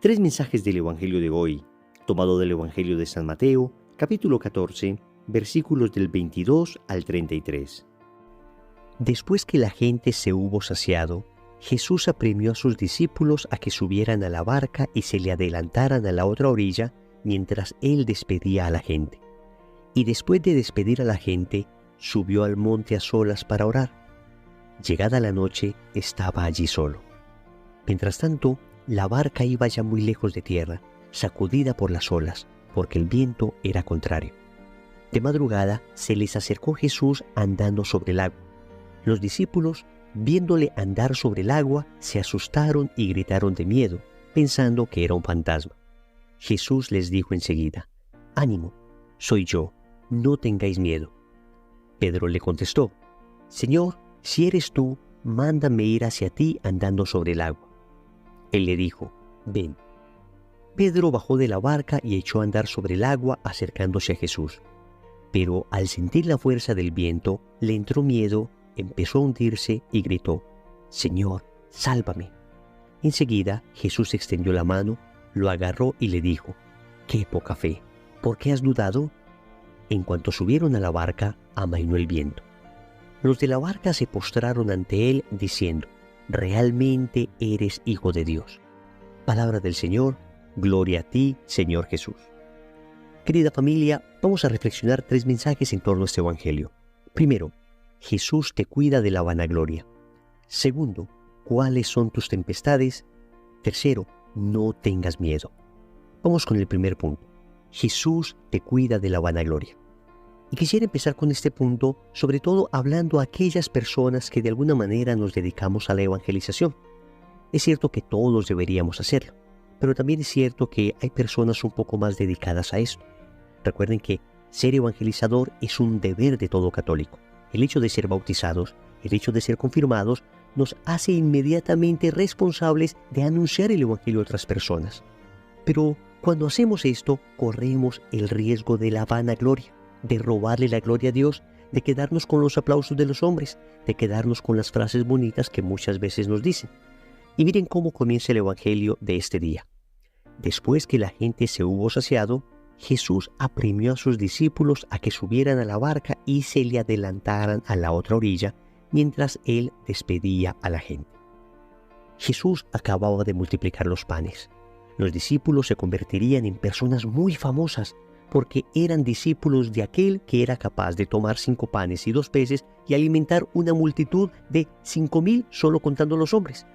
Tres mensajes del Evangelio de hoy, tomado del Evangelio de San Mateo, capítulo 14, versículos del 22 al 33. Después que la gente se hubo saciado, Jesús apremió a sus discípulos a que subieran a la barca y se le adelantaran a la otra orilla mientras él despedía a la gente. Y después de despedir a la gente, subió al monte a solas para orar. Llegada la noche, estaba allí solo. Mientras tanto, la barca iba ya muy lejos de tierra, sacudida por las olas, porque el viento era contrario. De madrugada se les acercó Jesús andando sobre el agua. Los discípulos, viéndole andar sobre el agua, se asustaron y gritaron de miedo, pensando que era un fantasma. Jesús les dijo enseguida: «Ánimo, soy yo, no tengáis miedo». Pedro le contestó: «Señor, si eres tú, mándame ir hacia ti andando sobre el agua». Él le dijo: «Ven». Pedro bajó de la barca y echó a andar sobre el agua acercándose a Jesús. Pero al sentir la fuerza del viento, le entró miedo, empezó a hundirse y gritó: «Señor, sálvame». Enseguida Jesús extendió la mano, lo agarró y le dijo: «Qué poca fe, ¿por qué has dudado?». En cuanto subieron a la barca, amainó el viento. Los de la barca se postraron ante él, diciendo: «Realmente eres Hijo de Dios». Palabra del Señor, gloria a ti, Señor Jesús. Querida familia, vamos a reflexionar tres mensajes en torno a este Evangelio. Primero, Jesús te cuida de la vanagloria. Segundo, ¿cuáles son tus tempestades? Tercero, no tengas miedo. Vamos con el primer punto. Jesús te cuida de la vanagloria. Y quisiera empezar con este punto, sobre todo hablando a aquellas personas que de alguna manera nos dedicamos a la evangelización. Es cierto que todos deberíamos hacerlo, pero también es cierto que hay personas un poco más dedicadas a esto. Recuerden que ser evangelizador es un deber de todo católico. El hecho de ser bautizados, el hecho de ser confirmados, nos hace inmediatamente responsables de anunciar el evangelio a otras personas. Pero cuando hacemos esto, corremos el riesgo de la vanagloria, de robarle la gloria a Dios, de quedarnos con los aplausos de los hombres, de quedarnos con las frases bonitas que muchas veces nos dicen. Y miren cómo comienza el Evangelio de este día. Después que la gente se hubo saciado, Jesús apremió a sus discípulos a que subieran a la barca y se le adelantaran a la otra orilla, mientras él despedía a la gente. Jesús acababa de multiplicar los panes. Los discípulos se convertirían en personas muy famosas, porque eran discípulos de aquel que era capaz de tomar 5 panes y 2 peces y alimentar una multitud de 5,000 solo contando los hombres.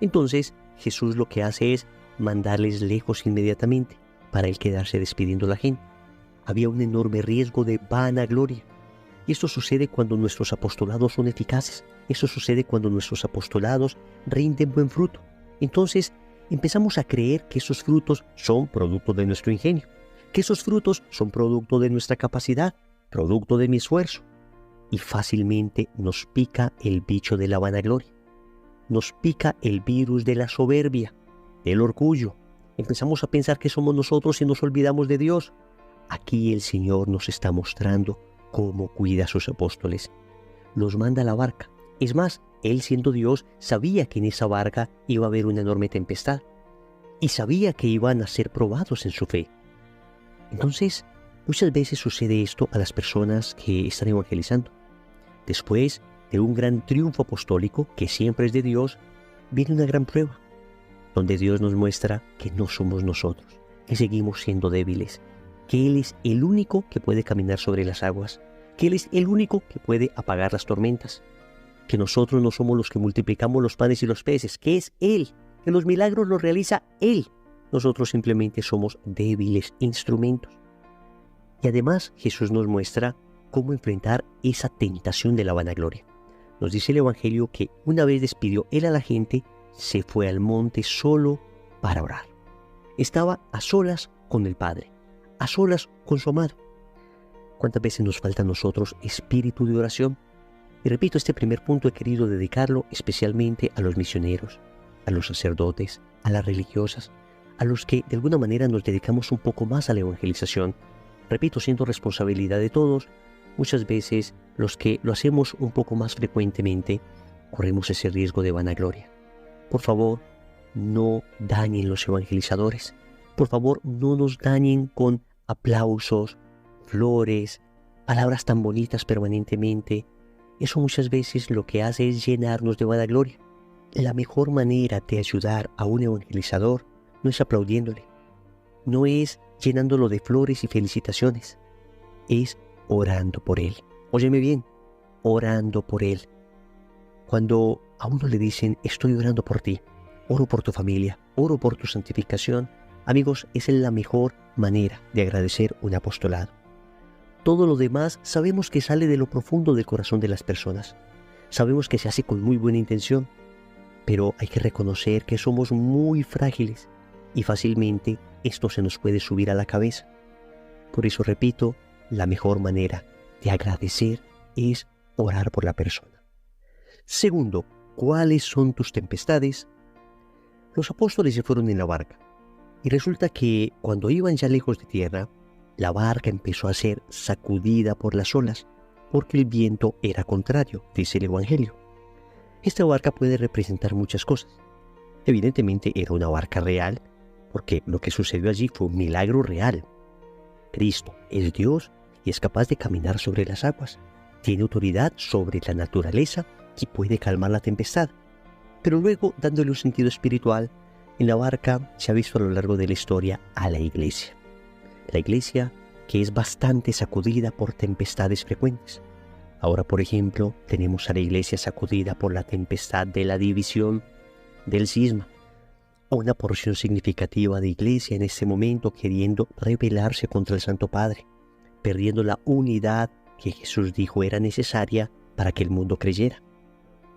Entonces Jesús lo que hace es mandarles lejos inmediatamente para él quedarse despidiendo a la gente. Había un enorme riesgo de vanagloria. Y esto sucede cuando nuestros apostolados son eficaces. Eso sucede cuando nuestros apostolados rinden buen fruto. Entonces empezamos a creer que esos frutos son producto de nuestro ingenio, que esos frutos son producto de nuestra capacidad, producto de mi esfuerzo. Y fácilmente nos pica el bicho de la vanagloria. Nos pica el virus de la soberbia, del orgullo. Empezamos a pensar que somos nosotros y nos olvidamos de Dios. Aquí el Señor nos está mostrando cómo cuida a sus apóstoles. Los manda a la barca. Es más, Él siendo Dios sabía que en esa barca iba a haber una enorme tempestad. Y sabía que iban a ser probados en su fe. Entonces, muchas veces sucede esto a las personas que están evangelizando. Después de un gran triunfo apostólico, que siempre es de Dios, viene una gran prueba, donde Dios nos muestra que no somos nosotros, que seguimos siendo débiles, que Él es el único que puede caminar sobre las aguas, que Él es el único que puede apagar las tormentas, que nosotros no somos los que multiplicamos los panes y los peces, que es Él, que los milagros los realiza Él. Nosotros simplemente somos débiles instrumentos. Y además Jesús nos muestra cómo enfrentar esa tentación de la vanagloria. Nos dice el Evangelio que una vez despidió Él a la gente, se fue al monte solo para orar. Estaba a solas con el Padre, a solas con su amado. ¿Cuántas veces nos falta a nosotros espíritu de oración? Y repito, este primer punto he querido dedicarlo especialmente a los misioneros, a los sacerdotes, a las religiosas, a los que de alguna manera nos dedicamos un poco más a la evangelización. Repito, siendo responsabilidad de todos, muchas veces los que lo hacemos un poco más frecuentemente corremos ese riesgo de vanagloria. Por favor, no dañen los evangelizadores. Por favor, no nos dañen con aplausos, flores, palabras tan bonitas permanentemente. Eso muchas veces lo que hace es llenarnos de vanagloria. La mejor manera de ayudar a un evangelizador no es aplaudiéndole, no es llenándolo de flores y felicitaciones, es orando por él. Óyeme bien, orando por él. Cuando a uno le dicen, estoy orando por ti, oro por tu familia, oro por tu santificación, amigos, esa es la mejor manera de agradecer un apostolado. Todo lo demás sabemos que sale de lo profundo del corazón de las personas. Sabemos que se hace con muy buena intención, pero hay que reconocer que somos muy frágiles y fácilmente esto se nos puede subir a la cabeza. Por eso repito, la mejor manera de agradecer es orar por la persona. Segundo, ¿cuáles son tus tempestades? Los apóstoles se fueron en la barca y resulta que cuando iban ya lejos de tierra, la barca empezó a ser sacudida por las olas porque el viento era contrario, dice el Evangelio. Esta barca puede representar muchas cosas. Evidentemente era una barca real, porque lo que sucedió allí fue un milagro real. Cristo es Dios y es capaz de caminar sobre las aguas. Tiene autoridad sobre la naturaleza y puede calmar la tempestad. Pero luego, dándole un sentido espiritual, en la barca se ha visto a lo largo de la historia a la iglesia. La iglesia que es bastante sacudida por tempestades frecuentes. Ahora, por ejemplo, tenemos a la iglesia sacudida por la tempestad de la división, del cisma. Una porción significativa de iglesia en este momento queriendo rebelarse contra el Santo Padre, perdiendo la unidad que Jesús dijo era necesaria para que el mundo creyera.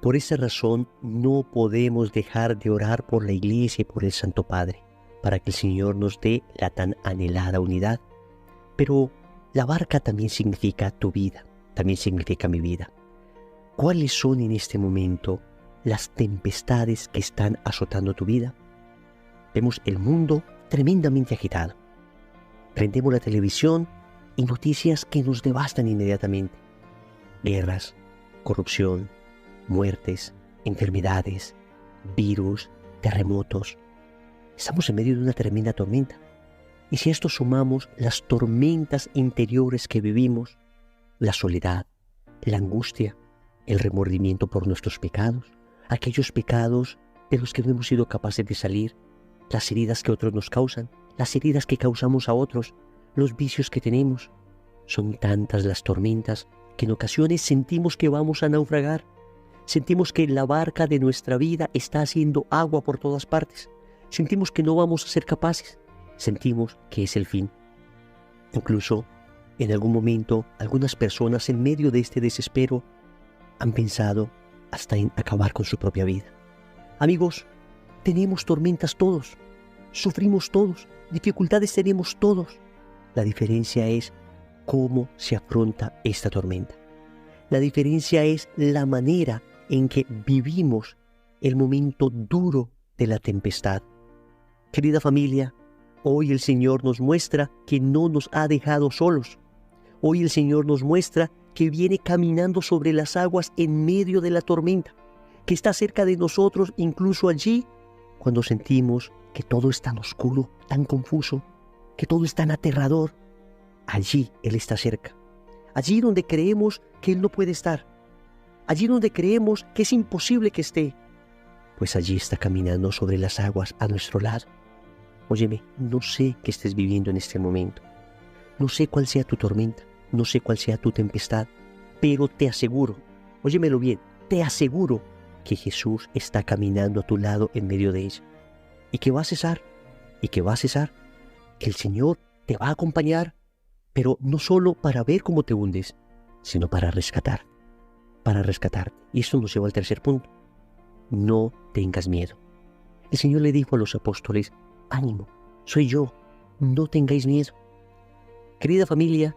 Por esa razón no podemos dejar de orar por la iglesia y por el Santo Padre, para que el Señor nos dé la tan anhelada unidad. Pero la barca también significa tu vida. También significa mi vida. ¿Cuáles son en este momento las tempestades que están azotando tu vida? Vemos el mundo tremendamente agitado. Prendemos la televisión y noticias que nos devastan inmediatamente. Guerras, corrupción, muertes, enfermedades, virus, terremotos. Estamos en medio de una tremenda tormenta. Y si a esto sumamos las tormentas interiores que vivimos, la soledad, la angustia, el remordimiento por nuestros pecados, aquellos pecados de los que no hemos sido capaces de salir, las heridas que otros nos causan, las heridas que causamos a otros, los vicios que tenemos. Son tantas las tormentas que en ocasiones sentimos que vamos a naufragar. Sentimos que la barca de nuestra vida está haciendo agua por todas partes. Sentimos que no vamos a ser capaces. Sentimos que es el fin. Incluso en algún momento, algunas personas en medio de este desespero han pensado hasta en acabar con su propia vida. Amigos, tenemos tormentas todos, sufrimos todos, dificultades tenemos todos. La diferencia es cómo se afronta esta tormenta. La diferencia es la manera en que vivimos el momento duro de la tempestad. Querida familia, hoy el Señor nos muestra que no nos ha dejado solos. Hoy el Señor nos muestra que viene caminando sobre las aguas en medio de la tormenta, que está cerca de nosotros incluso allí cuando sentimos que todo es tan oscuro, tan confuso, que todo es tan aterrador. Allí Él está cerca. Allí donde creemos que Él no puede estar. Allí donde creemos que es imposible que esté. Pues allí está caminando sobre las aguas a nuestro lado. Óyeme, no sé qué estés viviendo en este momento. No sé cuál sea tu tormenta. No sé cuál sea tu tempestad, pero te aseguro, óyemelo bien, te aseguro que Jesús está caminando a tu lado en medio de ella. Y que va a cesar, que el Señor te va a acompañar, pero no solo para ver cómo te hundes, sino para rescatarte. Y esto nos lleva al tercer punto. No tengas miedo. El Señor le dijo a los apóstoles, ánimo, soy yo, no tengáis miedo. Querida familia,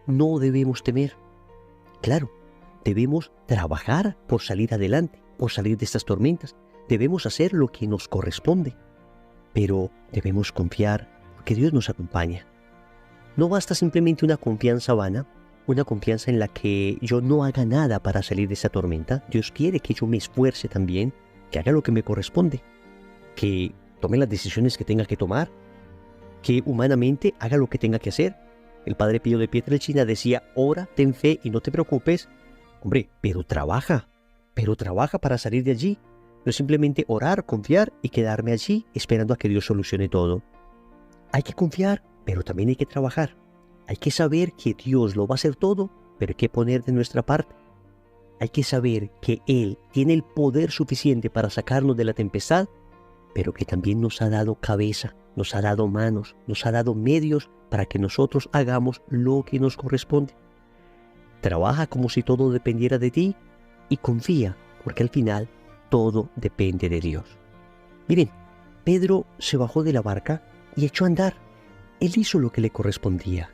no debemos temer. Claro, debemos trabajar por salir adelante, por salir de estas tormentas. Debemos hacer lo que nos corresponde. Pero debemos confiar porque Dios nos acompaña. No basta simplemente una confianza vana, una confianza en la que yo no haga nada para salir de esa tormenta. Dios quiere que yo me esfuerce también, que haga lo que me corresponde. que tome las decisiones que tenga que tomar, que humanamente haga lo que tenga que hacer. El padre Pío de Pietrelcina decía, ora, ten fe y no te preocupes. Hombre, pero trabaja para salir de allí. No es simplemente orar, confiar y quedarme allí esperando a que Dios solucione todo. Hay que confiar, pero también hay que trabajar. Hay que saber que Dios lo va a hacer todo, pero hay que poner de nuestra parte. Hay que saber que Él tiene el poder suficiente para sacarnos de la tempestad, pero que también nos ha dado cabeza, nos ha dado manos, nos ha dado medios para que nosotros hagamos lo que nos corresponde. Trabaja como si todo dependiera de ti y confía, porque al final todo depende de Dios. Miren, Pedro se bajó de la barca y echó a andar. Él hizo lo que le correspondía,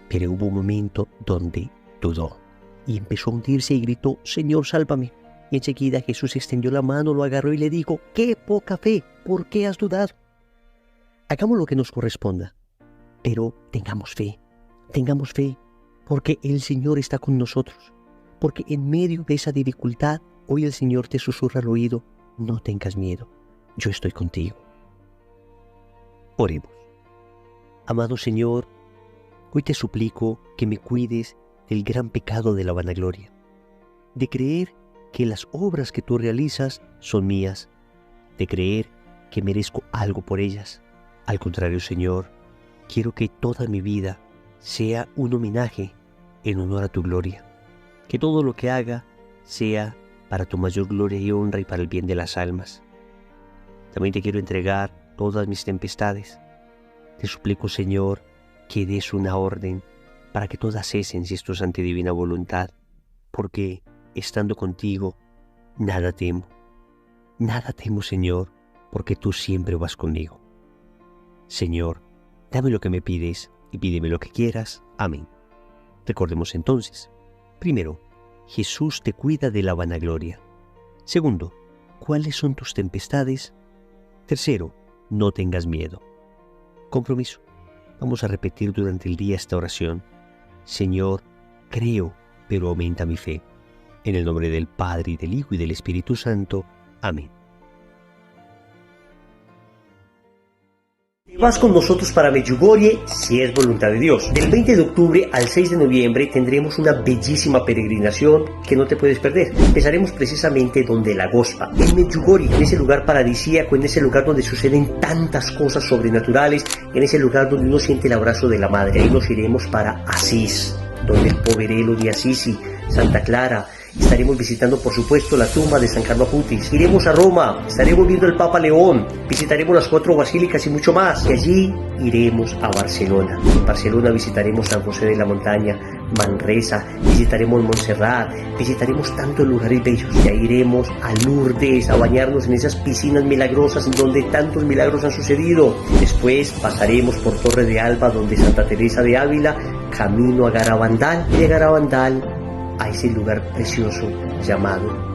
pero hubo un momento donde dudó y empezó a hundirse y gritó, Señor, sálvame. Y enseguida Jesús extendió la mano, lo agarró y le dijo, ¡qué poca fe! ¿Por qué has dudado? Hagamos lo que nos corresponda, pero tengamos fe, porque el Señor está con nosotros, porque en medio de esa dificultad, hoy el Señor te susurra al oído, no tengas miedo, yo estoy contigo. Oremos. Amado Señor, hoy te suplico que me cuides del gran pecado de la vanagloria, de creer que las obras que tú realizas son mías, de creer que merezco algo por ellas. Al contrario, Señor, quiero que toda mi vida sea un homenaje en honor a tu gloria, que todo lo que haga sea para tu mayor gloria y honra y para el bien de las almas. También te quiero entregar todas mis tempestades. Te suplico, Señor, que des una orden para que todas cesen si esto es ante divina voluntad, porque estando contigo, nada temo, Señor, porque tú siempre vas conmigo. Señor, dame lo que me pides y pídeme lo que quieras. Amén. Recordemos entonces, primero, Jesús te cuida de la vanagloria. Segundo, ¿cuáles son tus tempestades? Tercero, no tengas miedo. Compromiso. Vamos a repetir durante el día esta oración. Señor, creo, pero aumenta mi fe. En el nombre del Padre, y del Hijo, y del Espíritu Santo. Amén. Vas con nosotros para Medjugorje, si es voluntad de Dios. Del 20 de octubre al 6 de noviembre tendremos una bellísima peregrinación que no te puedes perder. Empezaremos precisamente donde la Gospa, en Medjugorje, en ese lugar paradisíaco, en ese lugar donde suceden tantas cosas sobrenaturales, en ese lugar donde uno siente el abrazo de la Madre. Ahí nos iremos para Asís, donde el poverelo de Assisi, Santa Clara. Estaremos visitando, por supuesto, la tumba de San Carlo Acutis. Iremos a Roma, estaremos viendo al Papa León, visitaremos las 4 basílicas y mucho más. Y allí iremos a Barcelona. En Barcelona visitaremos San José de la Montaña, Manresa, visitaremos Montserrat, visitaremos tantos lugares bellos. Ya iremos a Lourdes a bañarnos en esas piscinas milagrosas en donde tantos milagros han sucedido. Después pasaremos por Torre de Alba, donde Santa Teresa de Ávila, camino a Garabandal, y de Garabandal a ese lugar precioso llamado